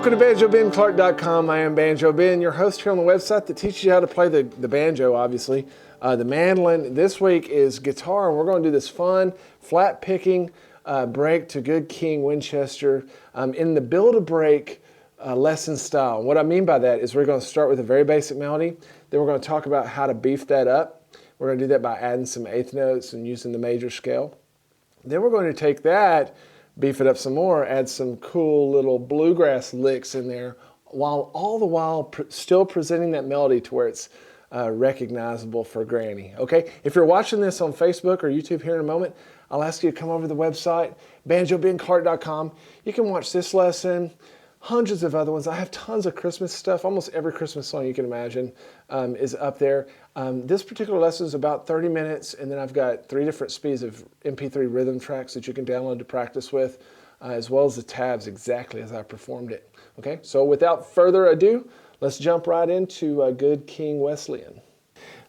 Welcome to BanjoBenClark.com. I am Banjo Ben, your host here on the website that teaches you how to play the banjo, obviously. The mandolin. This week is guitar, and we're going to do this fun, flat picking break to Good King Winchester in the build-a-break lesson style. What I mean by that is we're going to start with a very basic melody, then we're going to talk about how to beef that up. We're going to do that by adding some eighth notes and using the major scale. Then we're going to take that, beef it up some more, add some cool little bluegrass licks in there, while all the while still presenting that melody to where it's recognizable for Granny. Okay, if you're watching this on Facebook or YouTube here in a moment, I'll ask you to come over to the website, BanjoBenClark.com. You can watch this lesson, hundreds of other ones. I have tons of Christmas stuff. Almost every Christmas song you can imagine is up there. This particular lesson is about 30 minutes, and then I've got 3 different speeds of MP3 rhythm tracks that you can download to practice with, as well as the tabs exactly as I performed it. Okay, so without further ado, let's jump right into Good King Wesleyan.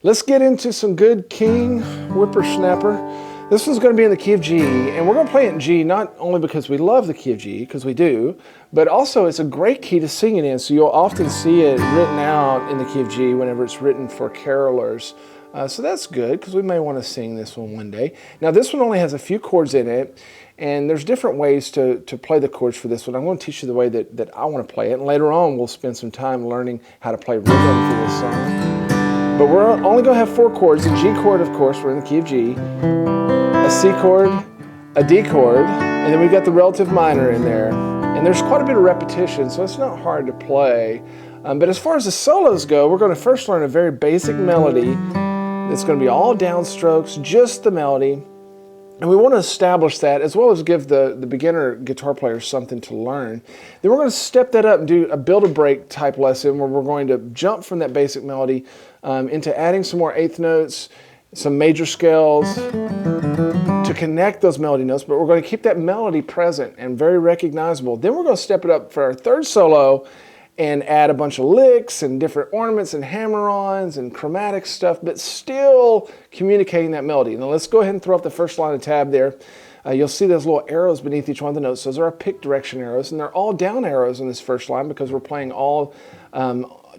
Let's get into some Good King Whippersnapper. This one's going to be in the key of G, and we're going to play it in G not only because we love the key of G, because we do, but also it's a great key to sing it in, so you'll often see it written out in the key of G whenever it's written for carolers. So that's good, because we may want to sing this one day. Now this one only has a few chords in it, and there's different ways to play the chords for this one. I'm going to teach you the way that I want to play it, and later on we'll spend some time learning how to play rhythm for this song. But we're only going to have 4 chords. The G chord, of course, we're in the key of G, a C chord, a D chord, and then we've got the relative minor in there. And there's quite a bit of repetition, so it's not hard to play. But as far as the solos go, we're going to first learn a very basic melody that's going to be all downstrokes, just the melody. And we want to establish that as well as give the beginner guitar player something to learn. Then we're going to step that up and do a build-a-break type lesson where we're going to jump from that basic melody into adding some more eighth notes, some major scales to connect those melody notes, but we're going to keep that melody present and very recognizable. Then we're going to step it up for our third solo and add a bunch of licks and different ornaments and hammer-ons and chromatic stuff, but still communicating that melody. Now let's go ahead and throw up the first line of tab there. You'll see those little arrows beneath each one of the notes. Those are our pick direction arrows, and they're all down arrows in this first line because we're playing all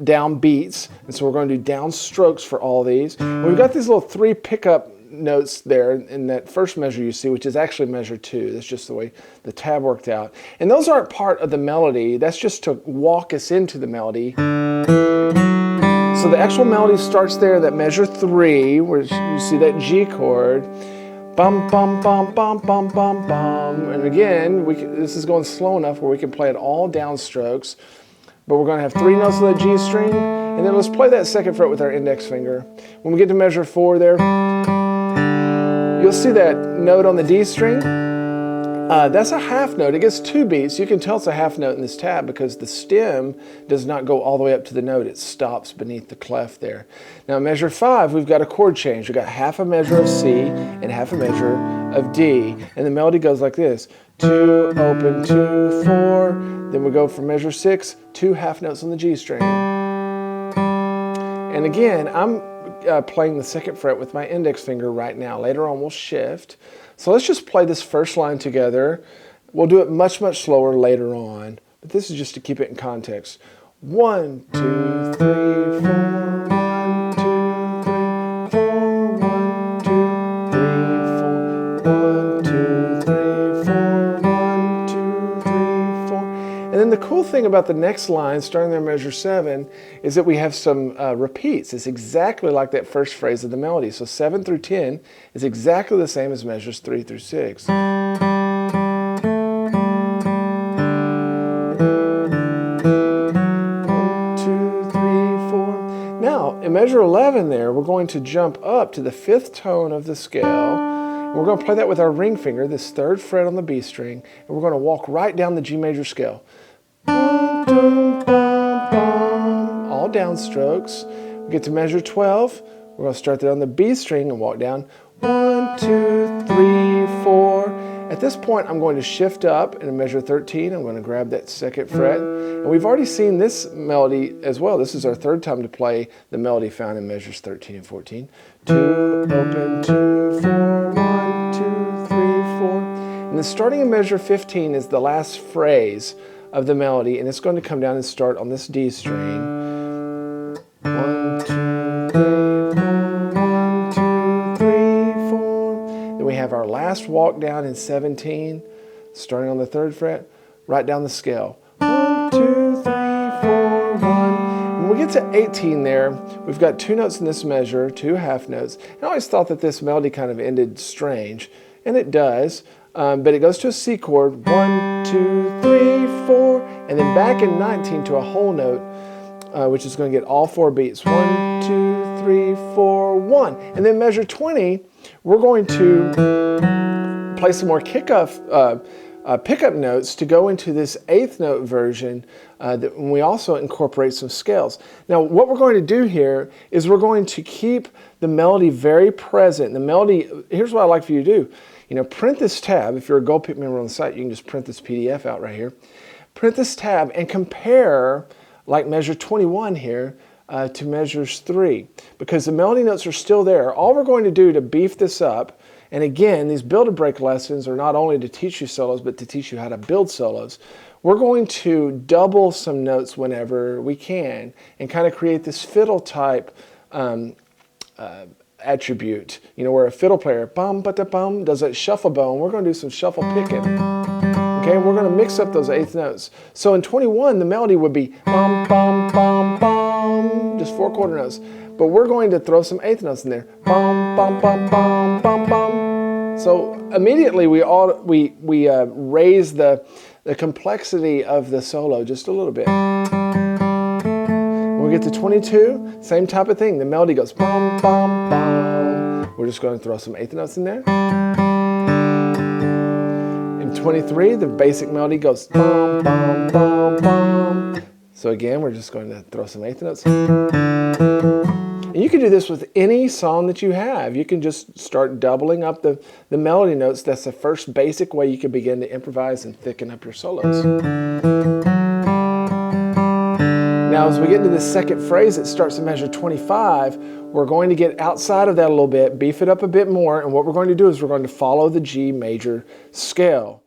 down beats, and so we're going to do down strokes for all these. And we've got these little 3 pickup notes there in that first measure you see, which is actually measure 2. That's just the way the tab worked out. And those aren't part of the melody. That's just to walk us into the melody. So the actual melody starts there, that measure 3, where you see that G chord. Bum, bum, bum, bum, bum, bum, bum. And again, this is going slow enough where we can play it all downstrokes. But we're going to have 3 notes of that G string, and then let's play that second fret with our index finger. When we get to measure 4 there, you'll see that note on the D string. That's a half note. It gets 2 beats. You can tell it's a half note in this tab because the stem does not go all the way up to the note. It stops beneath the clef there. Now measure 5, we've got a chord change. We've got half a measure of C and half a measure of D. And the melody goes like this. 2, open, 2, 4. Then we go from measure 6, 2 half notes on the G string. And again, I'm playing the second fret with my index finger right now. Later on we'll shift. So let's just play this first line together. We'll do it much, much slower later on. But this is just to keep it in context. 1, 2, 3, 4. 1, 2, 3, 4. 1, 2, 3, 4. 1, 2, 3, 4. 1, 2, 3, 4. And then the cool thing about the next line, starting there measure 7, is that we have some repeats. It's exactly like that first phrase of the melody. So 7 through 10 is exactly the same as measures 3 through 6. 1, 2, 3, 4. Now, in measure 11 there, we're going to jump up to the 5th tone of the scale. And we're going to play that with our ring finger, this 3rd fret on the B string, and we're going to walk right down the G major scale. All downstrokes. We get to measure 12. We're going to start there on the B string and walk down. 1, 2, 3, 4. At this point, I'm going to shift up in a measure 13. I'm going to grab that 2nd fret. And we've already seen this melody as well. This is our 3rd time to play the melody found in measures 13 and 14. 2, open, 2, 4, 1, 2, 3, 4. And then starting in measure 15 is the last phrase of the melody, and it's going to come down and start on this D string. 1, 2, 3, 4. Then we have our last walk down in 17, starting on the 3rd fret, right down the scale. 1, 2, 3, 4, 1. When we get to 18 there, we've got 2 notes in this measure, 2 half notes. I always thought that this melody kind of ended strange, and it does, but it goes to a C chord, 1, 2, 3, 4, and then back in 19 to a whole note, which is going to get all 4 beats. 1, 2, 3, 4, 1. And then measure 20, we're going to play some more pickup notes to go into this 8th note version. We also incorporate some scales. Now, what we're going to do here is we're going to keep the melody very present. The melody, here's what I'd like for you to do. Print this tab. If you're a Gold Pick member on the site, you can just print this PDF out right here. Print this tab and compare, like measure 21 here, to measures 3, because the melody notes are still there. All we're going to do to beef this up, and again, these build-a-break lessons are not only to teach you solos, but to teach you how to build solos. We're going to double some notes whenever we can and kind of create this fiddle type attribute, where a fiddle player bum ba da bum does that shuffle bone. We're going to do some shuffle picking. Okay, and we're going to mix up those 8th notes. So in 21, the melody would be bum bum bum bum, just 4 quarter notes. But we're going to throw some 8th notes in there. Bum bum bum bum bum bum. So immediately we raise the complexity of the solo just a little bit. When we get to 22, same type of thing. The melody goes bum bum bum. We're just going to throw some 8th notes in there. In 23, the basic melody goes bum bum bum bum. So again, we're just going to throw some 8th notes. And you can do this with any song that you have. You can just start doubling up the melody notes. That's the first basic way you can begin to improvise and thicken up your solos. Now, as we get into the second phrase, it starts to measure 25. We're going to get outside of that a little bit, beef it up a bit more, and what we're going to do is we're going to follow the G major scale.